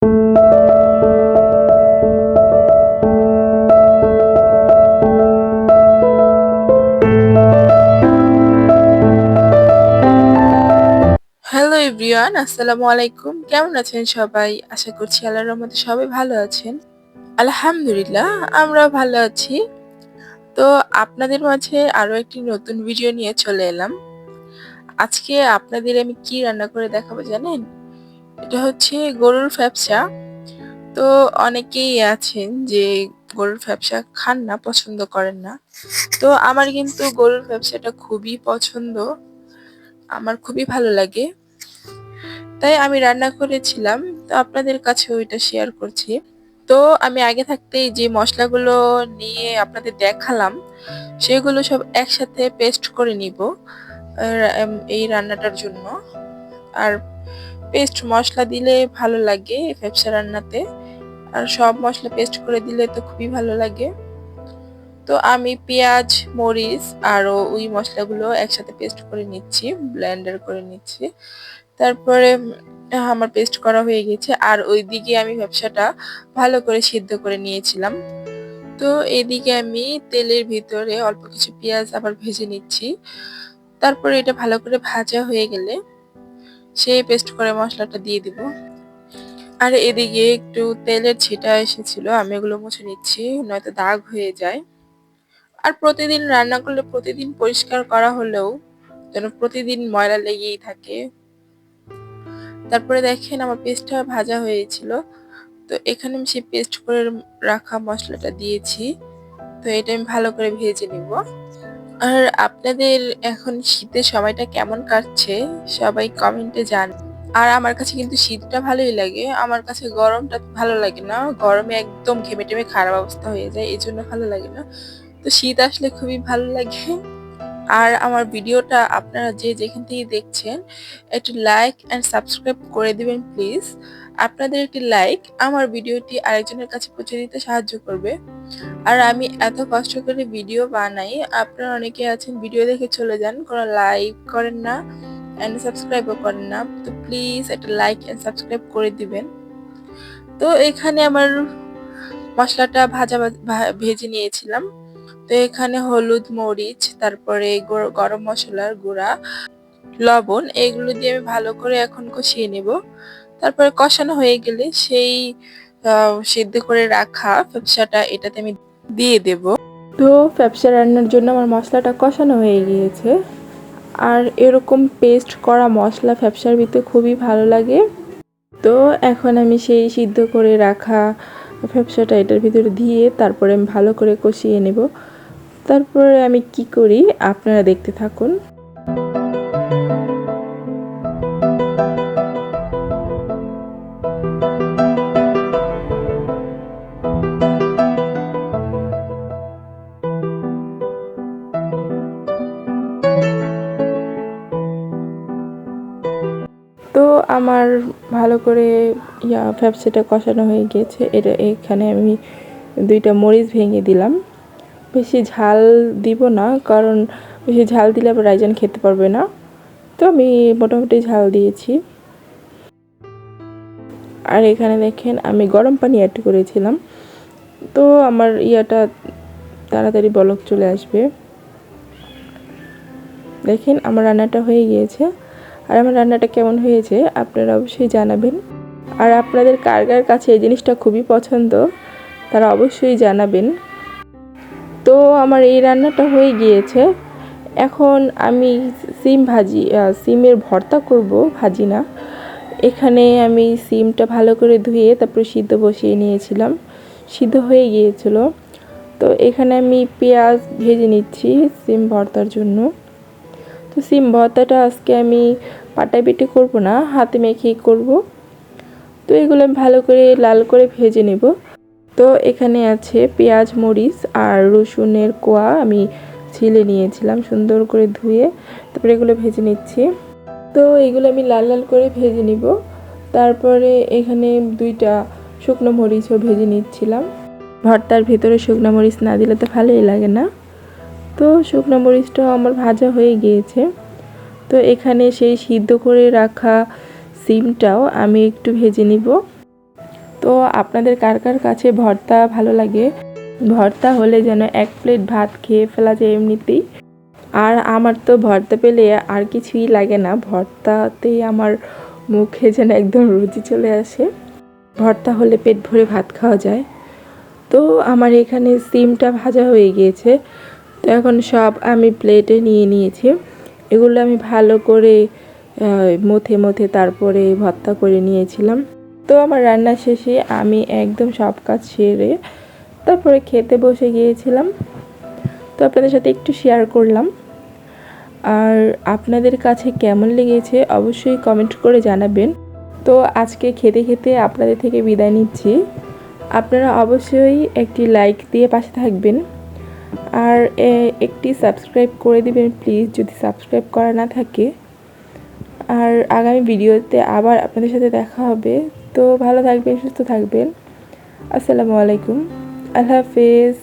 Hello everyone, আসসালামু আলাইকুম। কেমন আছেন সবাই? আশা করছি আল্লাহর রহমতে সবাই ভালো আছেন। আলহামদুলিল্লাহ, আমরাও ভালো আছি। তো আপনাদের মাঝে আরো একটি নতুন ভিডিও নিয়ে চলে এলাম। আজকে আপনাদের আমি কি রান্না করে দেখাবো জানেন? এটা হচ্ছে গরুর ফ্যাপসা। তো অনেকেই আছেন যে গরুর ফ্যাপসা খান না, পছন্দ করেন না। তো আমার কিন্তু গরুর ফ্যাপসাটা খুবই পছন্দ, আমার খুবই ভালো লাগে। তাই আমি রান্না করেছিলাম, তো আপনাদের কাছে ওইটা শেয়ার করছি। তো আমি আগে থাকতেই যে মশলাগুলো নিয়ে আপনাদের দেখালাম সেগুলো সব একসাথে পেস্ট করে নিব এই রান্নাটার জন্য। আর পেস্ট মশলা দিলে ভালো লাগে ফ্যাপসা রান্নাতে, আর সব মশলা পেস্ট করে দিলে তো খুবই ভালো লাগে। তো আমি পেঁয়াজ, মরিচ আর ওই মশলাগুলো একসাথে পেস্ট করে নিচ্ছি, ব্লেন্ডার করে নিচ্ছি। তারপরে আমার পেস্ট করা হয়ে গেছে। আর ওইদিকে আমি ব্যবসাটা ভালো করে সিদ্ধ করে নিয়েছিলাম। তো এদিকে আমি তেলের ভিতরে অল্প কিছু পেঁয়াজ আবার ভেজে নিচ্ছি। তারপরে এটা ভালো করে ভাজা হয়ে গেলে সেই পেস্ট করে মশলাটা দিয়ে দিব। আর এদিকে একটু তেলের ছিটা এসেছিল, আমি এগুলো মুছে নিচ্ছি, নয়তো দাগ হয়ে যায়। আর প্রতিদিন রান্না করলে প্রতিদিন পরিষ্কার করা হলেও যেন প্রতিদিন ময়লা লেগেই থাকে। তারপরে দেখেন আমার পেস্টটা ভাজা হয়েছিল। তো এখানে আমি সেই পেস্ট করে রাখা মশলাটা দিয়েছি। তো এটা আমি ভালো করে ভেজে নিব। আর আপনাদের এখন শীতের সময়টা কেমন কাটছে সবাই কমেন্টে জানান। আর আমার কাছে কিন্তু শীতটা ভালোই লাগে, আমার কাছে গরমটা ভালো লাগে না। গরমে একদম ঘেমে টেমে খারাপ অবস্থা হয়ে যায়, এই জন্য ভালো লাগে না। তো শীত আসলে খুবই ভালো লাগে। আর আমার ভিডিওটা আপনারা যে যেখান থেকে দেখছেন একটু লাইক এন্ড সাবস্ক্রাইব করে দিবেন প্লিজ। আপনাদের একটি লাইক আমার ভিডিওটি আরেকজনের কাছে পৌঁছে দিতে সাহায্য করবে। আর আমি এত কষ্ট করে ভিডিও বানাই, আপনারা অনেকে আছেন ভিডিও দেখে চলে যান, কোনো লাইক করেন না এন্ড সাবস্ক্রাইবও করেন না। তো প্লিজ একটা লাইক এন্ড সাবস্ক্রাইব করে দিবেন। তো এখানে আমার মশলাটা ভেজে নিয়েছিলাম। তো এখানে হলুদ, মরিচ, তারপরে গরম মশলার গুঁড়া, লবণ, এগুলো দিয়ে আমি ভালো করে এখন কষিয়ে নেব। তারপরে কষানো হয়ে গেলে সেই সিদ্ধ করে রাখা ফ্যাপসাটা এটাতে আমি দিয়ে দেব। তো ফ্যাপসা রান্নার জন্য আমার মশলাটা কষানো হয়ে গিয়েছে। আর এরকম পেস্ট করা মশলা ফ্যাপসার ভিতরে খুবই ভালো লাগে। তো এখন আমি সেই সিদ্ধ করে রাখা ফ্যাপসাটা এটার ভিতরে দিয়ে তারপরে আমি ভালো করে কষিয়ে নেব। তারপরে আমি কি করি আপনারা দেখতে থাকুন। তো আমার ভালো করে ফ্যাপসাটা কষানো হয়ে গিয়েছে। এখানে আমি 2টা মরিচ ভেঙে দিলাম। বেশি ঝাল দিব না, কারণ বেশি ঝাল দিলে আবার রাইজান খেতে পারবে না। তো আমি মোটামুটি ঝাল দিয়েছি। আর এখানে দেখেন আমি গরম পানি অ্যাড করেছিলাম, তো আমার তাড়াতাড়ি বলক চলে আসবে। দেখেন আমার রান্নাটা হয়ে গিয়েছে। আর আমার রান্নাটা কেমন হয়েছে আপনারা অবশ্যই জানাবেন। আর আপনাদের কার কার কাছে এই জিনিসটা খুবই পছন্দ তারা অবশ্যই জানাবেন। তো আমার এই রান্নাটা হয়ে গিয়েছে। এখন আমি সিমের ভর্তা করব, ভাজি না। এখানে আমি সিমটা ভালো করে ধুয়ে তারপরে সিদ্ধ বসিয়ে নিয়েছিলাম, সিদ্ধ হয়ে গিয়েছিল। তো এখানে আমি পেঁয়াজ ভেজে নিচ্ছি সিম ভর্তার জন্য। তো সিম ভর্তাটা আজকে আমি পাটায় বেটে করব না, হাতে মেখেই করব। তো এগুলো ভালো করে লাল করে ভেজে নেব। তো এখানে আছে পেঁয়াজ, মরিচ আর রসুনের কোয়া আমি ছিলে নিয়েছিলাম সুন্দর করে ধুয়ে, তারপরে এগুলো ভেজে নিচ্ছি। তো এগুলো আমি লাল লাল করে ভেজে নিব। তারপরে এখানে 2টা শুকনো মরিচও ভেজে নিচ্ছিলাম। ভর্তার ভেতরে শুকনো মরিচ না দিলে তো ভালোই লাগে না। তো শুকনো মরিচটাও আমার ভাজা হয়ে গিয়েছে। তো এখানে সেই সিদ্ধ করে রাখা সিমটাও আমি একটু ভেজে নিব। তো আপনাদের কার কার কাছে ভর্তা ভালো লাগে? ভর্তা হলে যেন 1 প্লেট ভাত খেয়ে ফেলা যায় এমনিতেই। আর আমার তো ভর্তা পেলে আর কিছুই লাগে না, ভর্তাতেই আমার মুখে যেন একদম রুচি চলে আসে। ভর্তা হলে পেট ভরে ভাত খাওয়া যায়। তো আমার এখানে সিমটা ভাজা হয়ে গিয়েছে, তো এখন সব আমি প্লেটে নিয়ে নিয়েছি। এগুলো আমি ভালো করে মথে মথে তারপরে ভর্তা করে নিয়েছিলাম। তো আমার রান্না শেষে আমি একদম সব কাজ সেরে তারপরে খেতে বসে গিয়েছিলাম। তো আপনাদের সাথে একটু শেয়ার করলাম। আর আপনাদের কাছে কেমন লেগেছে অবশ্যই কমেন্ট করে জানাবেন। তো আজকে খেতে খেতে আপনাদের থেকে বিদায় নিচ্ছি। আপনারা অবশ্যই একটি লাইক দিয়ে পাশে থাকবেন আর একটি সাবস্ক্রাইব করে দিবেন প্লিজ, যদি সাবস্ক্রাইব করা না থাকে। আর আগামী ভিডিওতে আবার আপনাদের সাথে দেখা হবে। তো ভালো থাকবেন, সুস্থ থাকবেন। আসসালামু আলাইকুম, আল্লাহ হাফেজ।